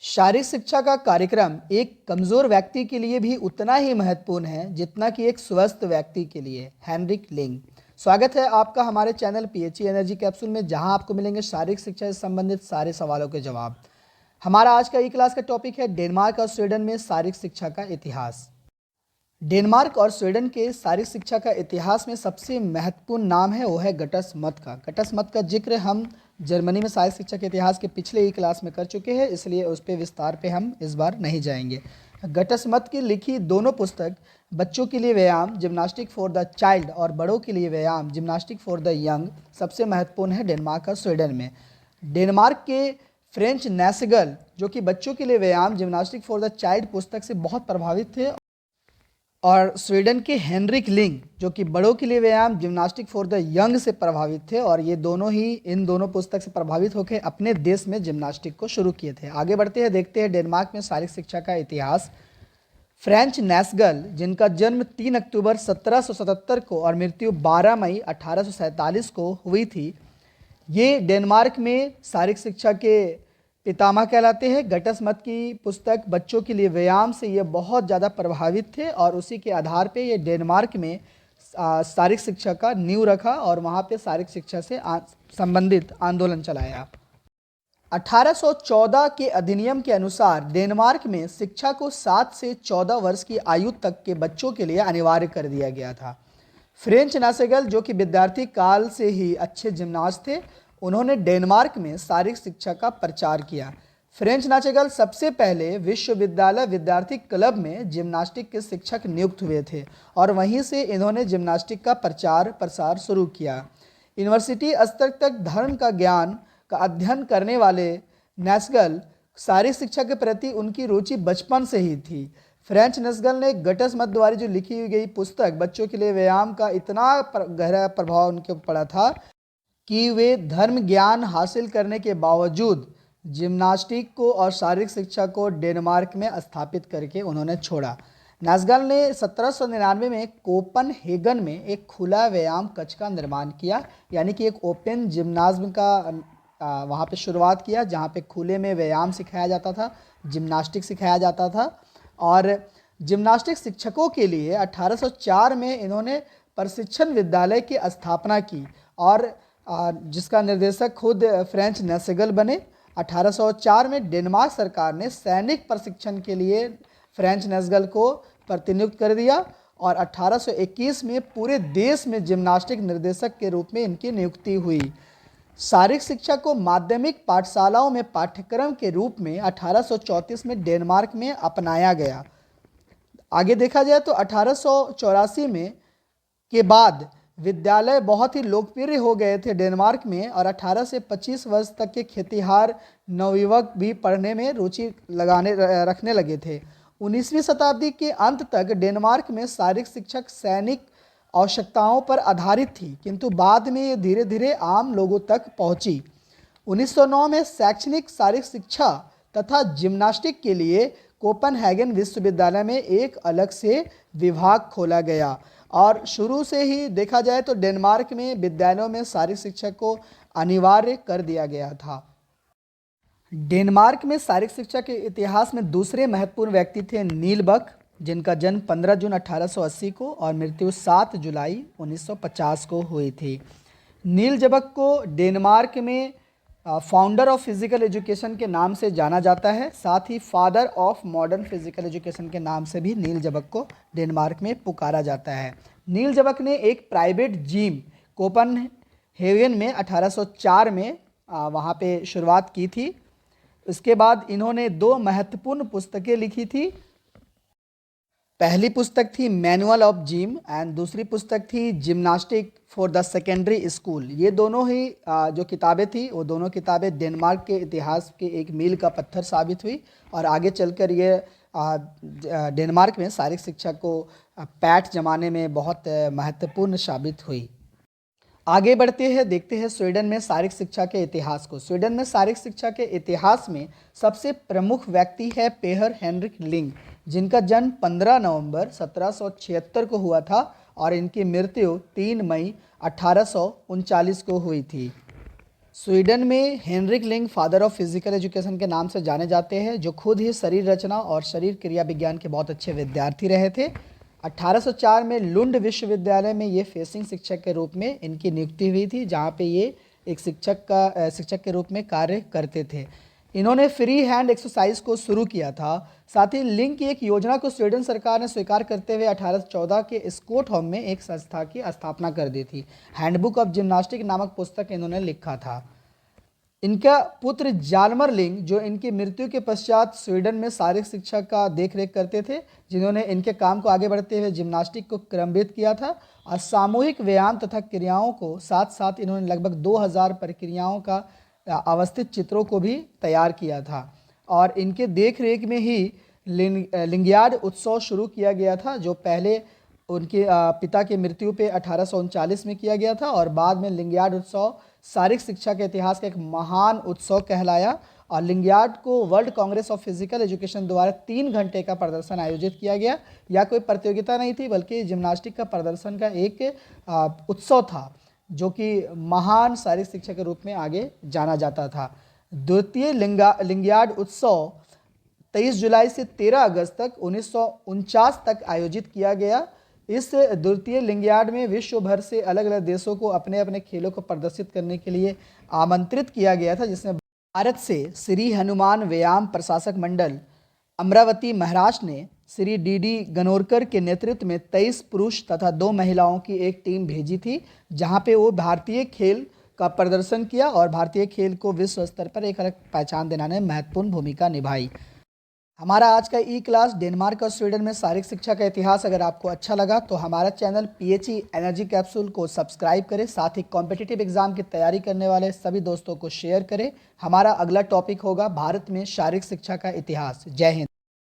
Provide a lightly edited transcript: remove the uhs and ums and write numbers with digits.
शारीरिक शिक्षा का कार्यक्रम एक कमज़ोर व्यक्ति के लिए भी उतना ही महत्वपूर्ण है जितना कि एक स्वस्थ व्यक्ति के लिए। हेनरिक लिंग। स्वागत है आपका हमारे चैनल पीएचई एनर्जी कैप्सूल में, जहां आपको मिलेंगे शारीरिक शिक्षा से संबंधित सारे सवालों के जवाब। हमारा आज का ई क्लास का टॉपिक है डेनमार्क और स्वीडन में शारीरिक शिक्षा का इतिहास। डेनमार्क और स्वीडन के शारीरिक शिक्षा का इतिहास में सबसे महत्वपूर्ण नाम है वो है गटस मत का। गटस मत का जिक्र हम जर्मनी में शारीरिक शिक्षा के इतिहास के पिछले ही क्लास में कर चुके हैं, इसलिए उस पर विस्तार पे हम इस बार नहीं जाएंगे। गटस मत की लिखी दोनों पुस्तक बच्चों के लिए व्यायाम जिम्नास्टिक फॉर द चाइल्ड और बड़ों के लिए व्यायाम जिम्नास्टिक फॉर द यंग सबसे महत्वपूर्ण है डेनमार्क और स्वीडन में। डेनमार्क के फ्रेंच नैसगल जो कि बच्चों के लिए व्यायाम जिम्नास्टिक फॉर द चाइल्ड पुस्तक से बहुत प्रभावित थे, और स्वीडन के हेनरिक लिंग जो कि बड़ों के लिए व्यायाम जिम्नास्टिक फॉर द यंग से प्रभावित थे, और ये दोनों ही इन दोनों पुस्तक से प्रभावित होकर अपने देश में जिम्नास्टिक को शुरू किए थे। आगे बढ़ते हैं, देखते हैं डेनमार्क में शारीरिक शिक्षा का इतिहास। फ्रेंच नैसगल जिनका जन्म 3 अक्टूबर 1777 को और मृत्यु 12 मई 1847 को हुई थी, ये डेनमार्क में शारीरिक शिक्षा के पितामह कहलाते हैं। गटस मत की पुस्तक बच्चों के लिए व्यायाम से ये बहुत ज़्यादा प्रभावित थे और उसी के आधार पे ये डेनमार्क में शारीरिक शिक्षा का नींव रखा और वहाँ पे शारीरिक शिक्षा से संबंधित आंदोलन चलाया। 1814 के अधिनियम के अनुसार डेनमार्क में शिक्षा को 7 से 14 वर्ष की आयु तक के बच्चों के लिए अनिवार्य कर दिया गया था। फ्रेंच नासेगल जो कि विद्यार्थी काल से ही अच्छे जिम्नास्ट थे, उन्होंने डेनमार्क में शारीरिक शिक्षा का प्रचार किया। फ्रेंच नाचेगल सबसे पहले विश्वविद्यालय विद्यार्थी क्लब में जिम्नास्टिक के शिक्षक नियुक्त हुए थे और वहीं से इन्होंने जिम्नास्टिक का प्रचार प्रसार शुरू किया। यूनिवर्सिटी स्तर तक धर्म का ज्ञान का अध्ययन करने वाले नैसगल शारीरिक शिक्षा के प्रति उनकी रुचि बचपन से ही थी। फ्रेंच नैसगल ने गटस मत द्वारा जो लिखी हुई गई पुस्तक बच्चों के लिए व्यायाम का इतना गहरा प्रभाव उनके ऊपर पड़ा था कि वे धर्म ज्ञान हासिल करने के बावजूद जिम्नास्टिक को और शारीरिक शिक्षा को डेनमार्क में स्थापित करके उन्होंने छोड़ा। नासगल ने 1799 में कोपनहेगन में एक खुला व्यायाम कक्ष का निर्माण किया, यानी कि एक ओपन जिम्नाज्म का वहाँ पे शुरुआत किया, जहाँ पे खुले में व्यायाम सिखाया जाता था, जिम्नास्टिक सिखाया जाता था। और जिम्नास्टिक शिक्षकों के लिए 1804 में इन्होंने प्रशिक्षण विद्यालय की स्थापना की और जिसका निर्देशक खुद फ्रेंच नैसेगल बने। 1804 में डेनमार्क सरकार ने सैनिक प्रशिक्षण के लिए फ्रेंच नैसगल को प्रतिनियुक्त कर दिया और 1821 में पूरे देश में जिम्नास्टिक निर्देशक के रूप में इनकी नियुक्ति हुई। शारीरिक शिक्षा को माध्यमिक पाठशालाओं में पाठ्यक्रम के रूप में 1834 में डेनमार्क में अपनाया गया। आगे देखा जाए तो 1884 में के बाद विद्यालय बहुत ही लोकप्रिय हो गए थे डेनमार्क में, और 18 से 25 वर्ष तक के खेतिहार नवयुवक भी पढ़ने में रुचि रखने लगे थे। 19वीं शताब्दी के अंत तक डेनमार्क में शारीरिक शिक्षक सैनिक आवश्यकताओं पर आधारित थी, किंतु बाद में ये धीरे धीरे आम लोगों तक पहुंची। 1909 में शैक्षणिक शारीरिक शिक्षा तथा जिम्नास्टिक के लिए कोपनहेगन विश्वविद्यालय में एक अलग से विभाग खोला गया और शुरू से ही देखा जाए तो डेनमार्क में विद्यालयों में शारीरिक शिक्षा को अनिवार्य कर दिया गया था। डेनमार्क में शारीरिक शिक्षा के इतिहास में दूसरे महत्वपूर्ण व्यक्ति थे नील बक, जिनका जन्म 15 जून 1880 को और मृत्यु 7 जुलाई 1950 को हुई थी। नील जबक को डेनमार्क में फाउंडर ऑफ फिजिकल एजुकेशन के नाम से जाना जाता है, साथ ही father of modern physical education के नाम से भी नील जबक को डेनमार्क में पुकारा जाता है। नील जबक ने एक प्राइवेट जिम कोपनहेगन में 1804 में वहाँ पे शुरुआत की थी। इसके बाद इन्होंने 2 महत्वपूर्ण पुस्तकें लिखी थी। पहली पुस्तक थी मैनुअल ऑफ जिम एंड दूसरी पुस्तक थी gymnastic for the secondary school. ये दोनों ही जो किताबें थी वो दोनों किताबें डेनमार्क के इतिहास के एक मील का पत्थर साबित हुई और आगे चलकर ये डेनमार्क में शारीरिक शिक्षा को पैठ जमाने में बहुत महत्वपूर्ण साबित हुई। आगे बढ़ते हैं, देखते हैं स्वीडन में शारीरिक शिक्षा के इतिहास को। स्वीडन में शारीरिक शिक्षा के इतिहास में सबसे प्रमुख व्यक्ति है पेहर हेनरिक लिंग, जिनका जन्म 15 नवंबर 1776 को हुआ था और इनकी मृत्यु 3 मई 1839 को हुई थी। स्वीडन में हेनरिक लिंग फादर ऑफ फिजिकल एजुकेशन के नाम से जाने जाते हैं, जो खुद ही शरीर रचना और शरीर क्रिया विज्ञान के बहुत अच्छे विद्यार्थी रहे थे। 1804 में लुंड विश्वविद्यालय में ये फेसिंग शिक्षक के रूप में इनकी नियुक्ति हुई थी, जहाँ पे ये एक शिक्षक के रूप में कार्य करते थे। इन्होंने फ्री हैंड एक्सरसाइज को शुरू किया था। साथ ही लिंग की एक योजना को स्वीडन सरकार ने स्वीकार करते हुए 1814 के स्टॉकहोम में एक संस्था की स्थापना कर दी थी। हैंडबुक ऑफ जिम्नास्टिक नामक पुस्तक इन्होंने लिखा था। इनका पुत्र जालमर लिंग, जो इनकी मृत्यु के पश्चात स्वीडन में शारीरिक शिक्षा का देखरेख करते थे, जिन्होंने इनके काम को आगे बढ़ते हुए जिम्नास्टिक को क्रमबद्ध किया था और सामूहिक व्यायाम तथा क्रियाओं को साथ साथ इन्होंने लगभग 2000 प्रक्रियाओं का अवस्थित चित्रों को भी तैयार किया था। और इनके देखरेख में ही लिंगयार्ड उत्सव शुरू किया गया था, जो पहले उनके पिता की मृत्यु पे 1839 में किया गया था और बाद में लिंगयार्ड उत्सव शारीरिक शिक्षा के इतिहास का एक महान उत्सव कहलाया। और लिंगयार्ड को world Congress of physical education द्वारा 3 घंटे का प्रदर्शन आयोजित किया गया। यह कोई प्रतियोगिता नहीं थी, बल्कि जिम्नास्टिक का प्रदर्शन का एक उत्सव था, जो कि महान शारीरिक शिक्षा के रूप में आगे जाना जाता था। द्वितीय लिंगयार्ड उत्सव 23 जुलाई से 13 अगस्त तक 1949 तक आयोजित किया गया। इस द्वितीय लिंगयार्ड में विश्व भर से अलग अलग देशों को अपने अपने खेलों को प्रदर्शित करने के लिए आमंत्रित किया गया था, जिसमें भारत से श्री हनुमान व्यायाम प्रशासक मंडल अमरावती महाराष्ट्र ने श्री डी गनोरकर के नेतृत्व में 23 पुरुष तथा 2 महिलाओं की एक टीम भेजी थी, जहां पे वो भारतीय खेल का प्रदर्शन किया और भारतीय खेल को विश्व स्तर पर एक अलग पहचान दिलाने में महत्वपूर्ण भूमिका निभाई। हमारा आज का ई क्लास डेनमार्क और स्वीडन में शारीरिक शिक्षा का इतिहास अगर आपको अच्छा लगा तो हमारा चैनल PHE एनर्जी कैप्सूल को सब्सक्राइब करें। साथ ही कॉम्पिटिटिव एग्जाम की तैयारी करने वाले सभी दोस्तों को शेयर करें। हमारा अगला टॉपिक होगा भारत में शारीरिक शिक्षा का इतिहास। जय हिंद।